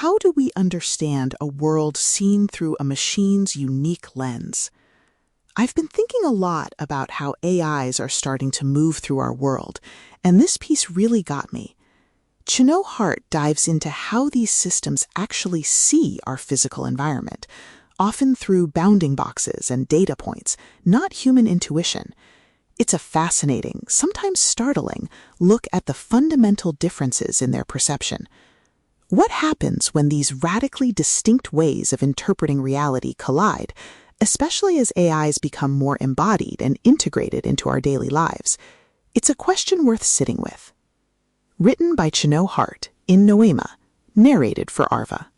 How do we understand a world seen through a machine's unique lens? I've been thinking a lot about how AIs are starting to move through our world, and this piece really got me. Chenoe Hart dives into how these systems actually see our physical environment, often through bounding boxes and data points, not human intuition. It's a fascinating, sometimes startling, look at the fundamental differences in their perception. What happens when these radically distinct ways of interpreting reality collide, especially as AIs become more embodied and integrated into our daily lives? It's a question worth sitting with. Written by Chenoe Hart in Noema, narrated for Arva.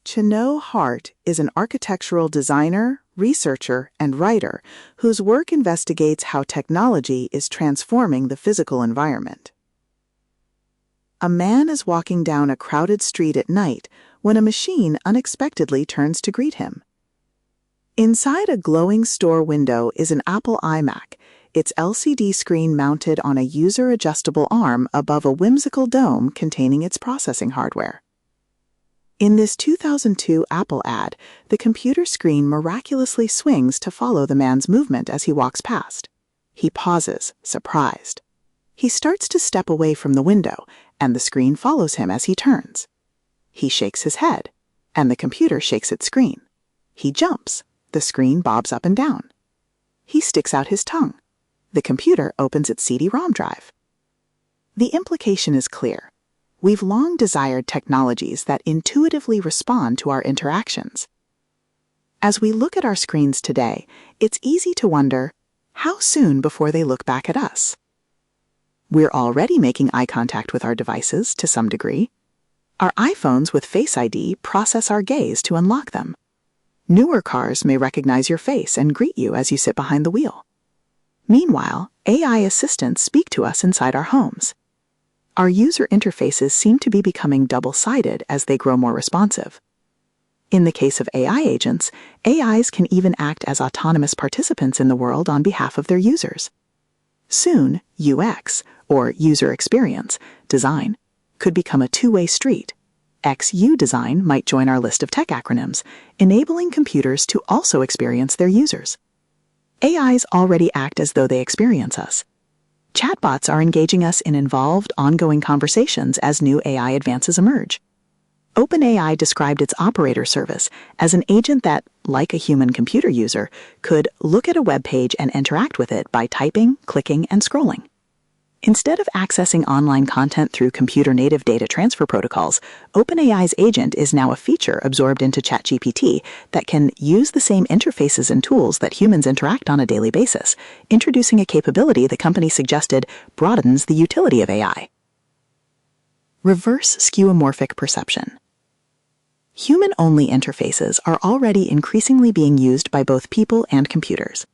Chenoe Hart is an architectural designer, researcher, and writer whose work investigates how technology is transforming the physical environment. A man is walking down a crowded street at night when a machine unexpectedly turns to greet him. Inside a glowing store window is an Apple iMac, its LCD screen mounted on a user-adjustable arm above a whimsical dome containing its processing hardware. In this 2002 Apple ad, the computer screen miraculously swings to follow the man's movement as he walks past. He pauses, surprised. He starts to step away from the window, and the screen follows him as he turns. He shakes his head, and the computer shakes its screen. He jumps. The screen bobs up and down. He sticks out his tongue. The computer opens its CD-ROM drive. The implication is clear. We've long desired technologies that intuitively respond to our interactions. As we look at our screens today, it's easy to wonder, how soon before they look back at us? We're already making eye contact with our devices to some degree. Our iPhones with Face ID process our gaze to unlock them. Newer cars may recognize your face and greet you as you sit behind the wheel. Meanwhile, AI assistants speak to us inside our homes. Our user interfaces seem to be becoming double-sided as they grow more responsive. In the case of AI agents, AIs can even act as autonomous participants in the world on behalf of their users. Soon, UX, or user experience, design, could become a two-way street. XU design might join our list of tech acronyms, enabling computers to also experience their users. AIs already act as though they experience us. Chatbots are engaging us in involved, ongoing conversations as new AI advances emerge. OpenAI described its operator service as an agent that, like a human-computer user, could look at a web page and interact with it by typing, clicking, and scrolling. Instead of accessing online content through computer-native data transfer protocols, OpenAI's agent is now a feature absorbed into ChatGPT that can use the same interfaces and tools that humans interact on a daily basis, introducing a capability the company suggested broadens the utility of AI. Reverse skeuomorphic perception. Human-only interfaces are already increasingly being used by both people and computers.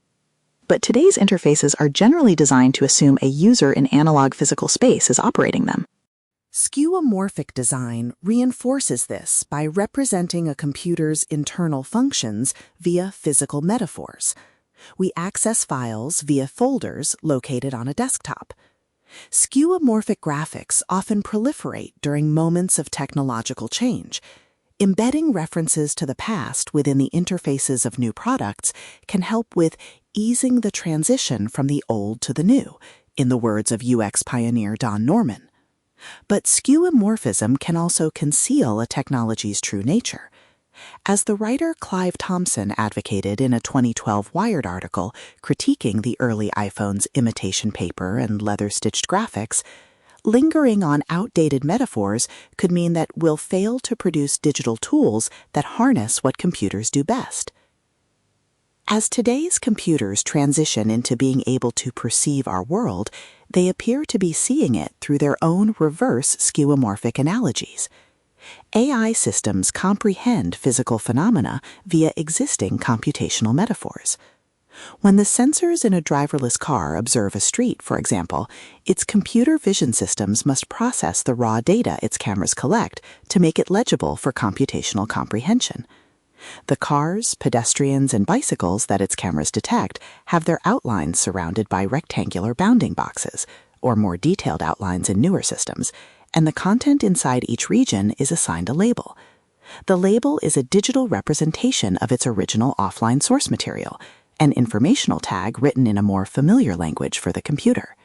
But today's interfaces are generally designed to assume a user in analog physical space is operating them. Skeuomorphic design reinforces this by representing a computer's internal functions via physical metaphors. We access files via folders located on a desktop. Skeuomorphic graphics often proliferate during moments of technological change. Embedding references to the past within the interfaces of new products can help with easing the transition from the old to the new, in the words of UX pioneer Don Norman. But skeuomorphism can also conceal a technology's true nature. As the writer Clive Thompson advocated in a 2012 Wired article critiquing the early iPhone's imitation paper and leather-stitched graphics, lingering on outdated metaphors could mean that we'll fail to produce digital tools that harness what computers do best. As today's computers transition into being able to perceive our world, they appear to be seeing it through their own reverse skeuomorphic analogies. AI systems comprehend physical phenomena via existing computational metaphors. When the sensors in a driverless car observe a street, for example, its computer vision systems must process the raw data its cameras collect to make it legible for computational comprehension. The cars, pedestrians, and bicycles that its cameras detect have their outlines surrounded by rectangular bounding boxes, or more detailed outlines in newer systems, and the content inside each region is assigned a label. The label is a digital representation of its original offline source material, an informational tag written in a more familiar language for the computer.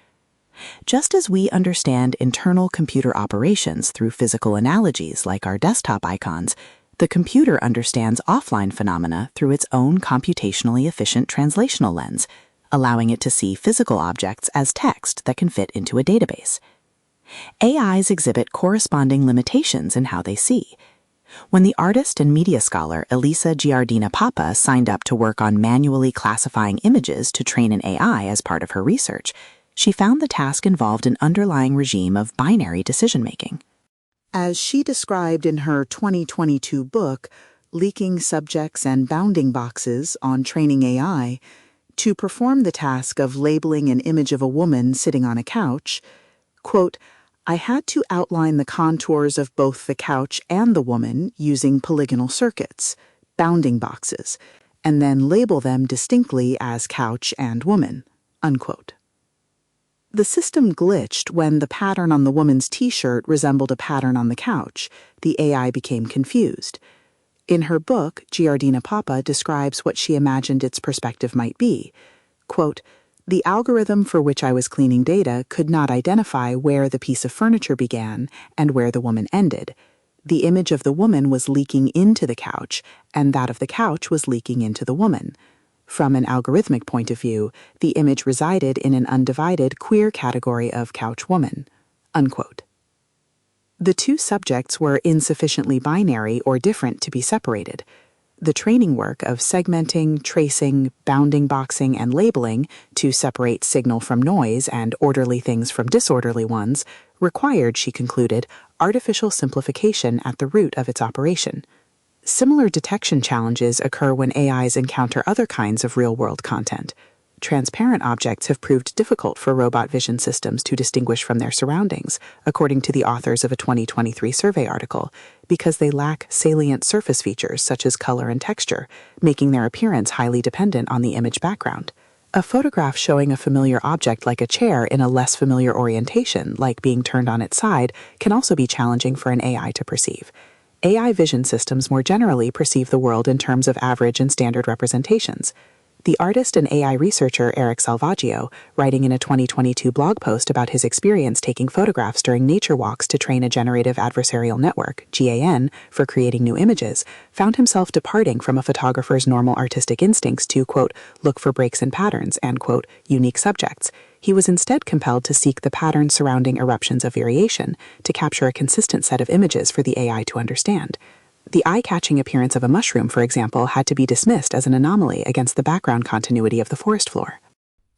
Just as we understand internal computer operations through physical analogies like our desktop icons, the computer understands offline phenomena through its own computationally efficient translational lens, allowing it to see physical objects as text that can fit into a database. AIs exhibit corresponding limitations in how they see. When the artist and media scholar Elisa Giardina-Papa signed up to work on manually classifying images to train an AI as part of her research, she found the task involved an underlying regime of binary decision-making. As she described in her 2022 book, Leaking Subjects and Bounding Boxes on Training AI, to perform the task of labeling an image of a woman sitting on a couch, quote, I had to outline the contours of both the couch and the woman using polygonal circuits, bounding boxes, and then label them distinctly as couch and woman, unquote. The system glitched when the pattern on the woman's t-shirt resembled a pattern on the couch. The AI became confused. In her book, Giardina-Papa describes what she imagined its perspective might be. Quote, the algorithm for which I was cleaning data could not identify where the piece of furniture began and where the woman ended. The image of the woman was leaking into the couch, and that of the couch was leaking into the woman. From an algorithmic point of view, the image resided in an undivided queer category of couch woman, unquote. The two subjects were insufficiently binary or different to be separated. The training work of segmenting, tracing, bounding boxing, and labeling to separate signal from noise and orderly things from disorderly ones required, she concluded, artificial simplification at the root of its operation. Similar detection challenges occur when AIs encounter other kinds of real-world content. Transparent objects have proved difficult for robot vision systems to distinguish from their surroundings, according to the authors of a 2023 survey article, because they lack salient surface features such as color and texture, making their appearance highly dependent on the image background. A photograph showing a familiar object like a chair in a less familiar orientation, like being turned on its side, can also be challenging for an AI to perceive. AI vision systems more generally perceive the world in terms of average and standard representations. The artist and AI researcher Eric Salvaggio, writing in a 2022 blog post about his experience taking photographs during nature walks to train a generative adversarial network, GAN, for creating new images, found himself departing from a photographer's normal artistic instincts to, quote, look for breaks and patterns and, quote, unique subjects. He was instead compelled to seek the patterns surrounding eruptions of variation to capture a consistent set of images for the AI to understand. The eye-catching appearance of a mushroom, for example, had to be dismissed as an anomaly against the background continuity of the forest floor.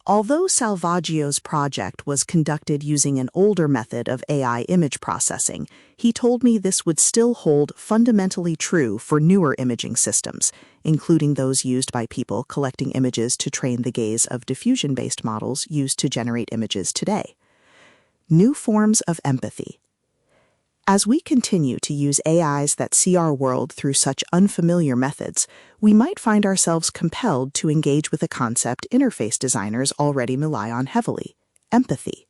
Although Salvaggio's project was conducted using an older method of AI image processing, he told me this would still hold fundamentally true for newer imaging systems, including those used by people collecting images to train the gaze of diffusion-based models used to generate images today. New forms of empathy. As we continue to use AIs that see our world through such unfamiliar methods, we might find ourselves compelled to engage with a concept interface designers already rely on heavily: empathy.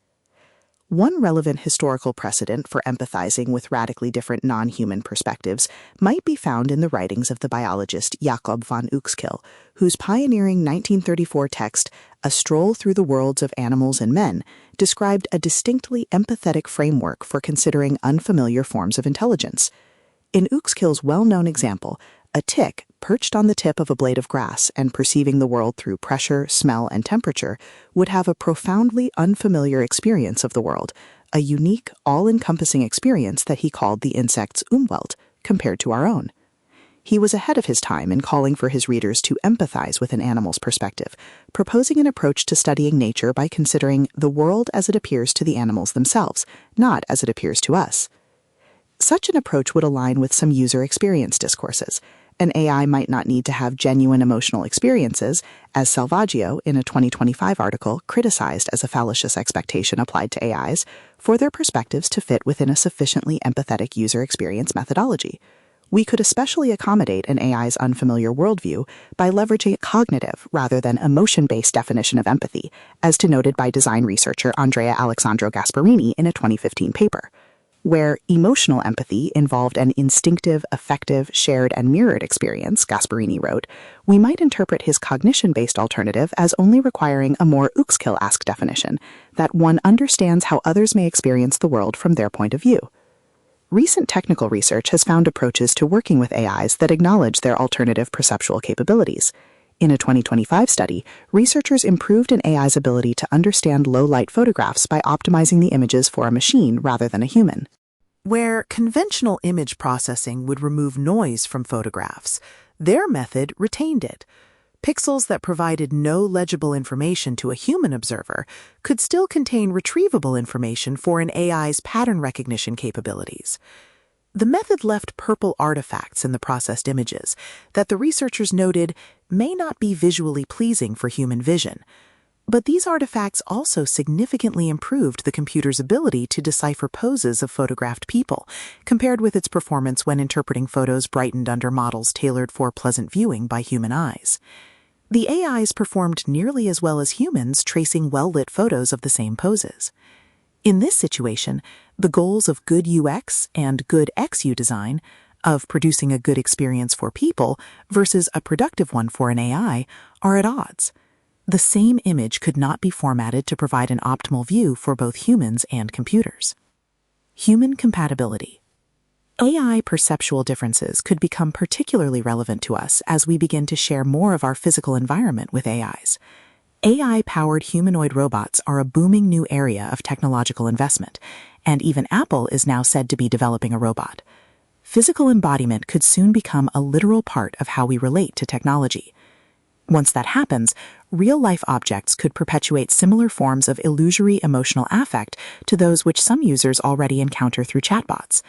One relevant historical precedent for empathizing with radically different non-human perspectives might be found in the writings of the biologist Jacob von Uexküll, whose pioneering 1934 text, A Stroll Through the Worlds of Animals and Men, described a distinctly empathetic framework for considering unfamiliar forms of intelligence. In Uexküll's well-known example, a tick, perched on the tip of a blade of grass and perceiving the world through pressure, smell, and temperature, would have a profoundly unfamiliar experience of the world, a unique, all-encompassing experience that he called the insect's Umwelt, compared to our own. He was ahead of his time in calling for his readers to empathize with an animal's perspective, proposing an approach to studying nature by considering the world as it appears to the animals themselves, not as it appears to us. Such an approach would align with some user experience discourses. An AI might not need to have genuine emotional experiences, as Salvaggio, in a 2025 article, criticized as a fallacious expectation applied to AIs, for their perspectives to fit within a sufficiently empathetic user experience methodology. We could especially accommodate an AI's unfamiliar worldview by leveraging a cognitive rather than emotion-based definition of empathy, as denoted by design researcher Andrea Alexandro Gasparini in a 2015 paper. Where emotional empathy involved an instinctive, affective, shared, and mirrored experience, Gasparini wrote, we might interpret his cognition-based alternative as only requiring a more Uexküll-esque definition, that one understands how others may experience the world from their point of view. Recent technical research has found approaches to working with AIs that acknowledge their alternative perceptual capabilities. In a 2025 study, researchers improved an AI's ability to understand low-light photographs by optimizing the images for a machine rather than a human. Where conventional image processing would remove noise from photographs, their method retained it. Pixels that provided no legible information to a human observer could still contain retrievable information for an AI's pattern recognition capabilities. The method left purple artifacts in the processed images that the researchers noted may not be visually pleasing for human vision. But these artifacts also significantly improved the computer's ability to decipher poses of photographed people, compared with its performance when interpreting photos brightened under models tailored for pleasant viewing by human eyes. The AIs performed nearly as well as humans tracing well-lit photos of the same poses. In this situation, the goals of good UX and good XU design, of producing a good experience for people versus a productive one for an AI, are at odds. The same image could not be formatted to provide an optimal view for both humans and computers. Human compatibility. AI perceptual differences could become particularly relevant to us as we begin to share more of our physical environment with AIs. AI-powered humanoid robots are a booming new area of technological investment, and even Apple is now said to be developing a robot. Physical embodiment could soon become a literal part of how we relate to technology. Once that happens, real-life objects could perpetuate similar forms of illusory emotional affect to those which some users already encounter through chatbots.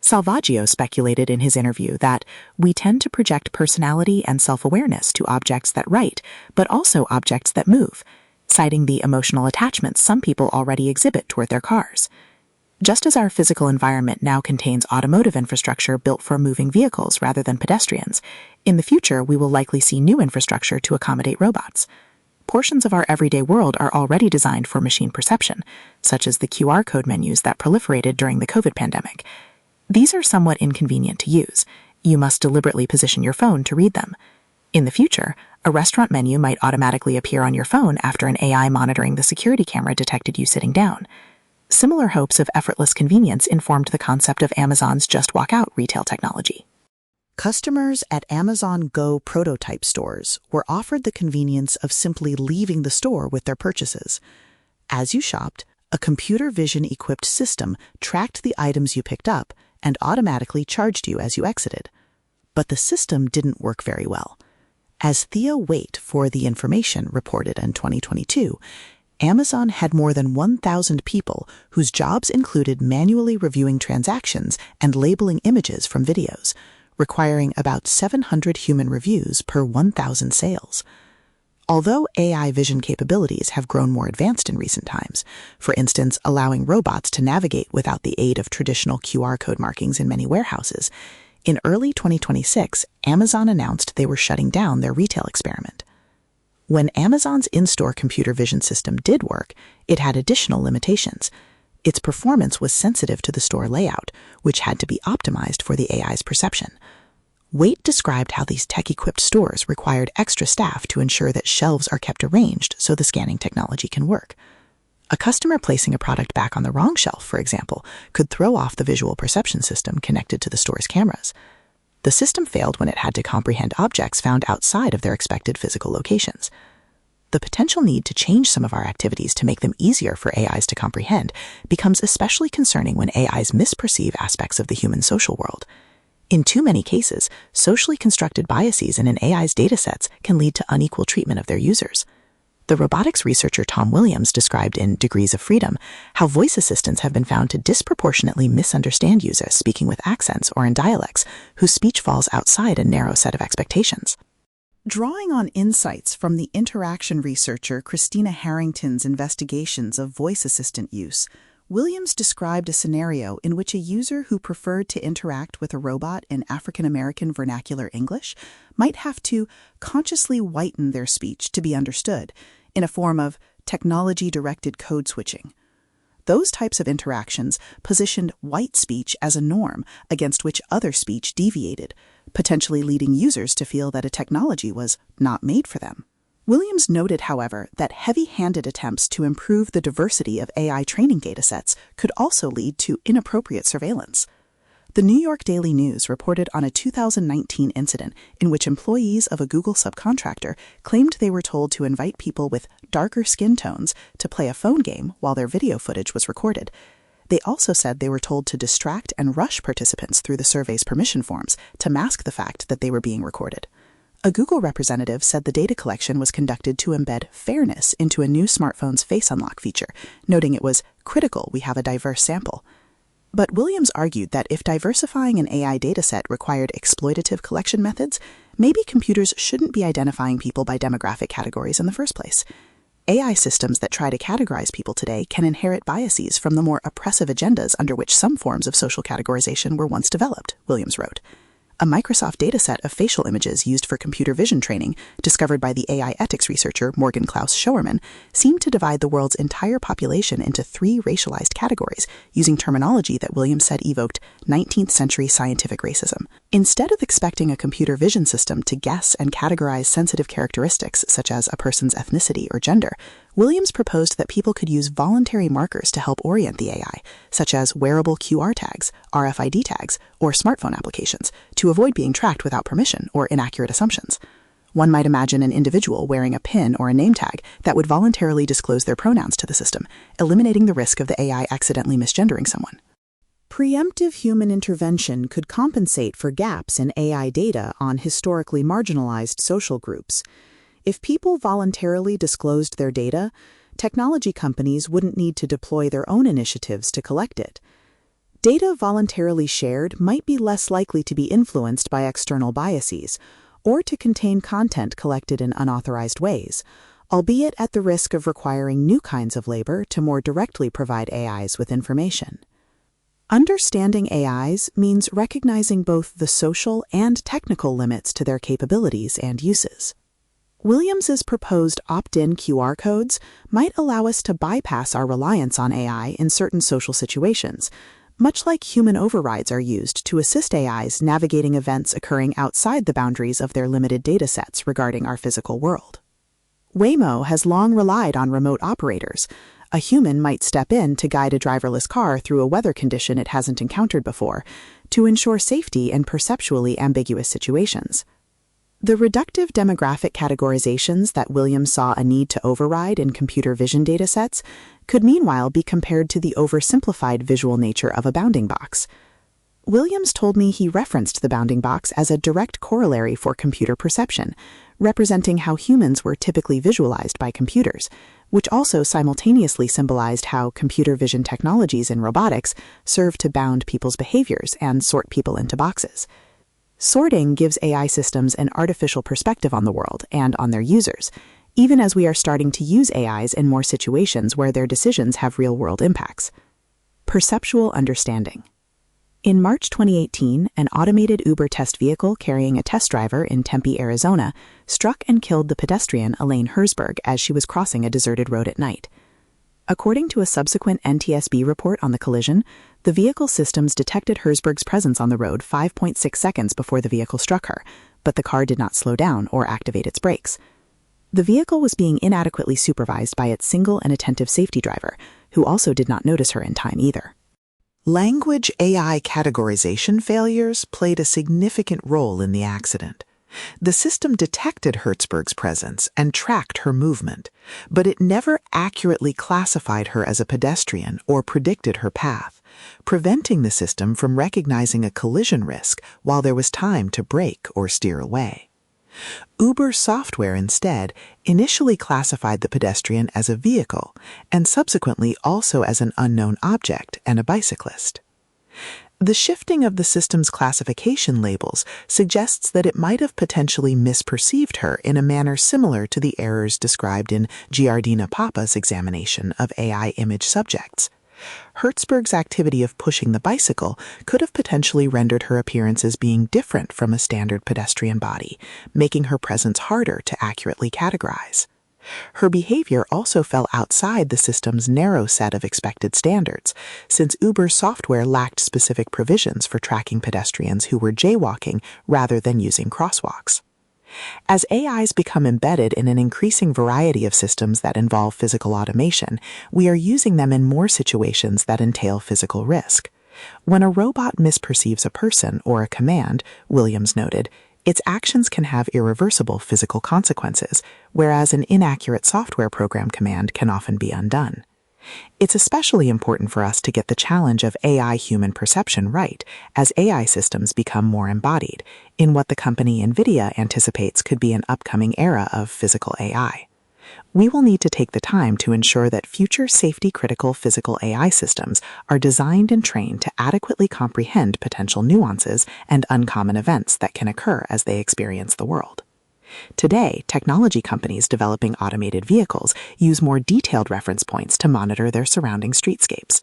Salvaggio speculated in his interview that we tend to project personality and self-awareness to objects that write, but also objects that move, citing the emotional attachments some people already exhibit toward their cars. Just as our physical environment now contains automotive infrastructure built for moving vehicles rather than pedestrians, in the future we will likely see new infrastructure to accommodate robots. Portions of our everyday world are already designed for machine perception, such as the QR code menus that proliferated during the COVID pandemic. These are somewhat inconvenient to use. You must deliberately position your phone to read them. In the future, a restaurant menu might automatically appear on your phone after an AI monitoring the security camera detected you sitting down. Similar hopes of effortless convenience informed the concept of Amazon's Just Walk Out retail technology. Customers at Amazon Go prototype stores were offered the convenience of simply leaving the store with their purchases. As you shopped, a computer vision-equipped system tracked the items you picked up and automatically charged you as you exited. But the system didn't work very well. As Theo Waite for The Information reported in 2022, Amazon had more than 1,000 people whose jobs included manually reviewing transactions and labeling images from videos, requiring about 700 human reviews per 1,000 sales. Although AI vision capabilities have grown more advanced in recent times, for instance, allowing robots to navigate without the aid of traditional QR code markings in many warehouses, in early 2026, Amazon announced they were shutting down their retail experiment. When Amazon's in-store computer vision system did work, it had additional limitations. Its performance was sensitive to the store layout, which had to be optimized for the AI's perception. Waite described how these tech-equipped stores required extra staff to ensure that shelves are kept arranged so the scanning technology can work. A customer placing a product back on the wrong shelf, for example, could throw off the visual perception system connected to the store's cameras. The system failed when it had to comprehend objects found outside of their expected physical locations. The potential need to change some of our activities to make them easier for AIs to comprehend becomes especially concerning when AIs misperceive aspects of the human social world. In too many cases, socially constructed biases in an AI's datasets can lead to unequal treatment of their users. The robotics researcher Tom Williams described in Degrees of Freedom how voice assistants have been found to disproportionately misunderstand users speaking with accents or in dialects whose speech falls outside a narrow set of expectations. Drawing on insights from the interaction researcher Christina Harrington's investigations of voice assistant use, Williams described a scenario in which a user who preferred to interact with a robot in African American vernacular English might have to consciously whiten their speech to be understood, in a form of technology-directed code switching. Those types of interactions positioned white speech as a norm against which other speech deviated, potentially leading users to feel that a technology was not made for them. Williams noted, however, that heavy-handed attempts to improve the diversity of AI training datasets could also lead to inappropriate surveillance. The New York Daily News reported on a 2019 incident in which employees of a Google subcontractor claimed they were told to invite people with darker skin tones to play a phone game while their video footage was recorded. They also said they were told to distract and rush participants through the survey's permission forms to mask the fact that they were being recorded. A Google representative said the data collection was conducted to embed fairness into a new smartphone's face unlock feature, noting it was critical we have a diverse sample. But Williams argued that if diversifying an AI dataset required exploitative collection methods, maybe computers shouldn't be identifying people by demographic categories in the first place. AI systems that try to categorize people today can inherit biases from the more oppressive agendas under which some forms of social categorization were once developed, Williams wrote. A Microsoft dataset of facial images used for computer vision training, discovered by the AI ethics researcher Morgan Klaus-Schowerman, seemed to divide the world's entire population into 3 racialized categories, using terminology that Williams said evoked 19th century scientific racism. Instead of expecting a computer vision system to guess and categorize sensitive characteristics such as a person's ethnicity or gender, Williams proposed that people could use voluntary markers to help orient the AI, such as wearable QR tags, RFID tags, or smartphone applications, to avoid being tracked without permission or inaccurate assumptions. One might imagine an individual wearing a pin or a name tag that would voluntarily disclose their pronouns to the system, eliminating the risk of the AI accidentally misgendering someone. Preemptive human intervention could compensate for gaps in AI data on historically marginalized social groups. If people voluntarily disclosed their data, technology companies wouldn't need to deploy their own initiatives to collect it. Data voluntarily shared might be less likely to be influenced by external biases, or to contain content collected in unauthorized ways, albeit at the risk of requiring new kinds of labor to more directly provide AIs with information. Understanding AIs means recognizing both the social and technical limits to their capabilities and uses. Williams's proposed opt-in QR codes might allow us to bypass our reliance on AI in certain social situations, much like human overrides are used to assist AIs navigating events occurring outside the boundaries of their limited datasets regarding our physical world. Waymo has long relied on remote operators. A human might step in to guide a driverless car through a weather condition it hasn't encountered before, to ensure safety in perceptually ambiguous situations. The reductive demographic categorizations that Williams saw a need to override in computer vision datasets could meanwhile be compared to the oversimplified visual nature of a bounding box. Williams told me he referenced the bounding box as a direct corollary for computer perception, representing how humans were typically visualized by computers, which also simultaneously symbolized how computer vision technologies in robotics serve to bound people's behaviors and sort people into boxes. Sorting gives AI systems an artificial perspective on the world and on their users, even as we are starting to use AIs in more situations where their decisions have real-world impacts. Perceptual understanding. In March 2018, an automated Uber test vehicle carrying a test driver in Tempe, Arizona, struck and killed the pedestrian Elaine Herzberg as she was crossing a deserted road at night. According to a subsequent NTSB report on the collision, the vehicle systems detected Herzberg's presence on the road 5.6 seconds before the vehicle struck her, but the car did not slow down or activate its brakes. The vehicle was being inadequately supervised by its single and attentive safety driver, who also did not notice her in time either. Language AI categorization failures played a significant role in the accident. The system detected Herzberg's presence and tracked her movement, but it never accurately classified her as a pedestrian or predicted her path, preventing the system from recognizing a collision risk while there was time to brake or steer away. Uber software instead initially classified the pedestrian as a vehicle and subsequently also as an unknown object and a bicyclist. The shifting of the system's classification labels suggests that it might have potentially misperceived her in a manner similar to the errors described in Giardina Papa's examination of AI image subjects. Herzberg's activity of pushing the bicycle could have potentially rendered her appearance as being different from a standard pedestrian body, making her presence harder to accurately categorize. Her behavior also fell outside the system's narrow set of expected standards, since Uber's software lacked specific provisions for tracking pedestrians who were jaywalking rather than using crosswalks. As AIs become embedded in an increasing variety of systems that involve physical automation, we are using them in more situations that entail physical risk. When a robot misperceives a person or a command, Williams noted, its actions can have irreversible physical consequences, whereas an inaccurate software program command can often be undone. It's especially important for us to get the challenge of AI human perception right as AI systems become more embodied, in what the company NVIDIA anticipates could be an upcoming era of physical AI. We will need to take the time to ensure that future safety-critical physical AI systems are designed and trained to adequately comprehend potential nuances and uncommon events that can occur as they experience the world. Today, technology companies developing automated vehicles use more detailed reference points to monitor their surrounding streetscapes.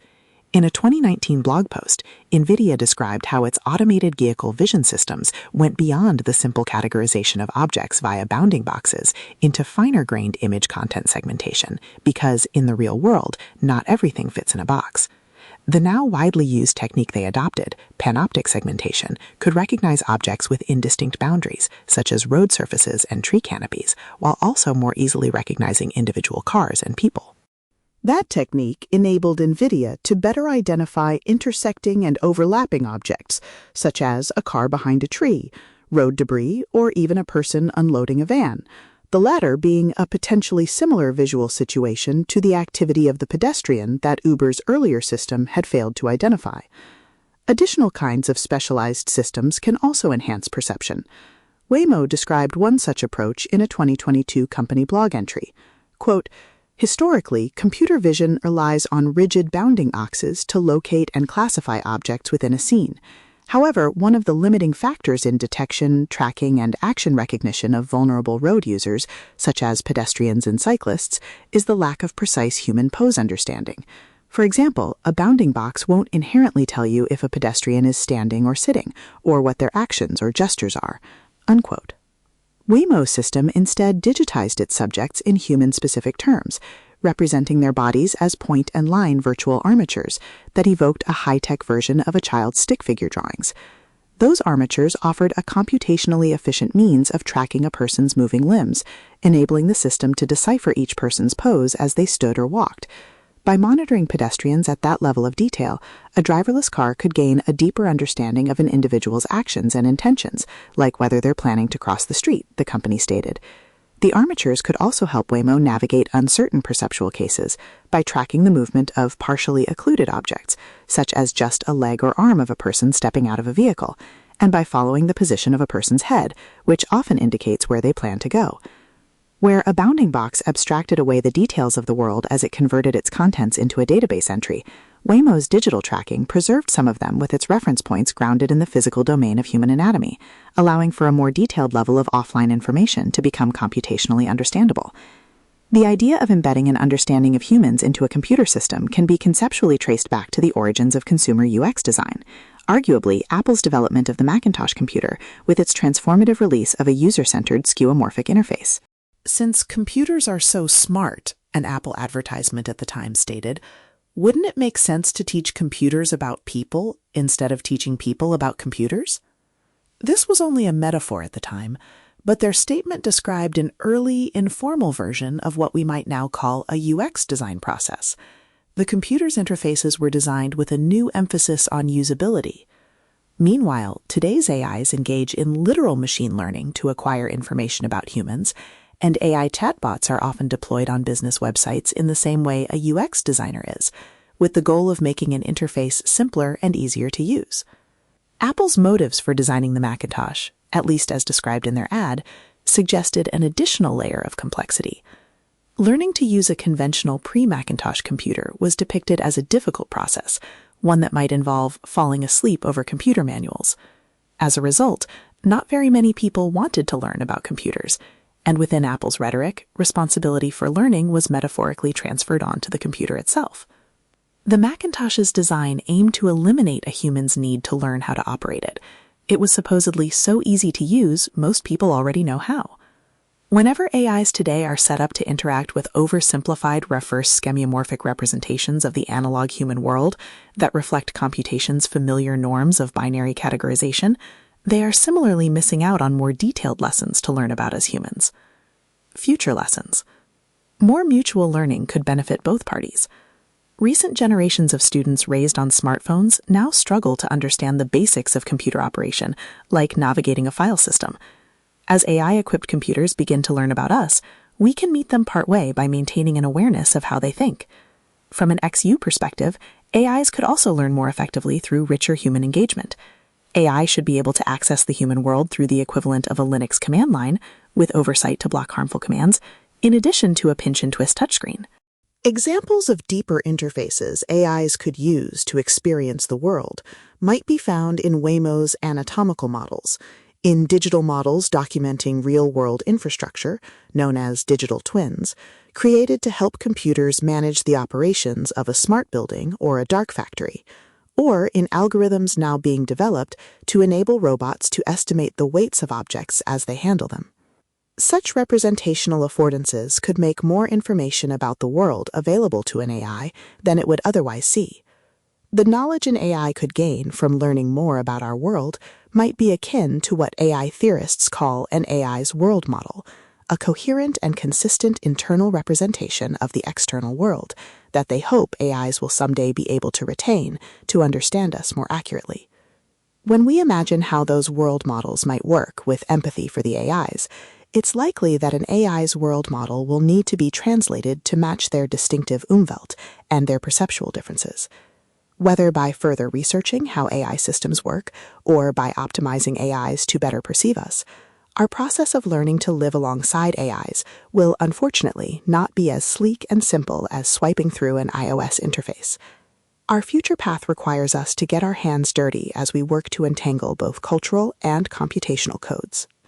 In a 2019 blog post, NVIDIA described how its automated vehicle vision systems went beyond the simple categorization of objects via bounding boxes into finer-grained image content segmentation, because, in the real world, not everything fits in a box. The now widely used technique they adopted, panoptic segmentation, could recognize objects with indistinct boundaries, such as road surfaces and tree canopies, while also more easily recognizing individual cars and people. That technique enabled NVIDIA to better identify intersecting and overlapping objects, such as a car behind a tree, road debris, or even a person unloading a van, the latter being a potentially similar visual situation to the activity of the pedestrian that Uber's earlier system had failed to identify. Additional kinds of specialized systems can also enhance perception. Waymo described one such approach in a 2022 company blog entry. Quote, "Historically, computer vision relies on rigid bounding boxes to locate and classify objects within a scene. However, one of the limiting factors in detection, tracking, and action recognition of vulnerable road users, such as pedestrians and cyclists, is the lack of precise human pose understanding. For example, a bounding box won't inherently tell you if a pedestrian is standing or sitting, or what their actions or gestures are." Unquote. Waymo's system instead digitized its subjects in human-specific terms, representing their bodies as point and line virtual armatures that evoked a high-tech version of a child's stick figure drawings. Those armatures offered a computationally efficient means of tracking a person's moving limbs, enabling the system to decipher each person's pose as they stood or walked. By monitoring pedestrians at that level of detail, a driverless car could gain a deeper understanding of an individual's actions and intentions, like whether they're planning to cross the street, the company stated. The armatures could also help Waymo navigate uncertain perceptual cases by tracking the movement of partially occluded objects, such as just a leg or arm of a person stepping out of a vehicle, and by following the position of a person's head, which often indicates where they plan to go. Where a bounding box abstracted away the details of the world as it converted its contents into a database entry, Waymo's digital tracking preserved some of them with its reference points grounded in the physical domain of human anatomy, allowing for a more detailed level of offline information to become computationally understandable. The idea of embedding an understanding of humans into a computer system can be conceptually traced back to the origins of consumer UX design, arguably Apple's development of the Macintosh computer with its transformative release of a user-centered skeuomorphic interface. Since computers are so smart, an Apple advertisement at the time stated, wouldn't it make sense to teach computers about people instead of teaching people about computers? This was only a metaphor at the time, but their statement described an early, informal version of what we might now call a UX design process. The computer's interfaces were designed with a new emphasis on usability. Meanwhile, today's AIs engage in literal machine learning to acquire information about humans, and AI chatbots are often deployed on business websites in the same way a UX designer is, with the goal of making an interface simpler and easier to use. Apple's motives for designing the Macintosh, at least as described in their ad, suggested an additional layer of complexity. Learning to use a conventional pre-Macintosh computer was depicted as a difficult process, one that might involve falling asleep over computer manuals. As a result, not very many people wanted to learn about computers, and within Apple's rhetoric, responsibility for learning was metaphorically transferred onto the computer itself. The Macintosh's design aimed to eliminate a human's need to learn how to operate it. It was supposedly so easy to use, most people already know how. Whenever AIs today are set up to interact with oversimplified reverse skeuomorphic representations of the analog human world that reflect computation's familiar norms of binary categorization, they are similarly missing out on more detailed lessons to learn about as humans. Future lessons. More mutual learning could benefit both parties. Recent generations of students raised on smartphones now struggle to understand the basics of computer operation, like navigating a file system. As AI-equipped computers begin to learn about us, we can meet them partway by maintaining an awareness of how they think. From an XU perspective, AIs could also learn more effectively through richer human engagement. AI should be able to access the human world through the equivalent of a Linux command line, with oversight to block harmful commands, in addition to a pinch-and-twist touchscreen. Examples of deeper interfaces AIs could use to experience the world might be found in Waymo's anatomical models, in digital models documenting real-world infrastructure, known as digital twins, created to help computers manage the operations of a smart building or a dark factory, or in algorithms now being developed to enable robots to estimate the weights of objects as they handle them. Such representational affordances could make more information about the world available to an AI than it would otherwise see. The knowledge an AI could gain from learning more about our world might be akin to what AI theorists call an AI's world model, a coherent and consistent internal representation of the external world that they hope AIs will someday be able to retain to understand us more accurately. When we imagine how those world models might work with empathy for the AIs, it's likely that an AI's world model will need to be translated to match their distinctive Umwelt and their perceptual differences. Whether by further researching how AI systems work or by optimizing AIs to better perceive us, our process of learning to live alongside AIs will unfortunately not be as sleek and simple as swiping through an iOS interface. Our future path requires us to get our hands dirty as we work to entangle both cultural and computational codes.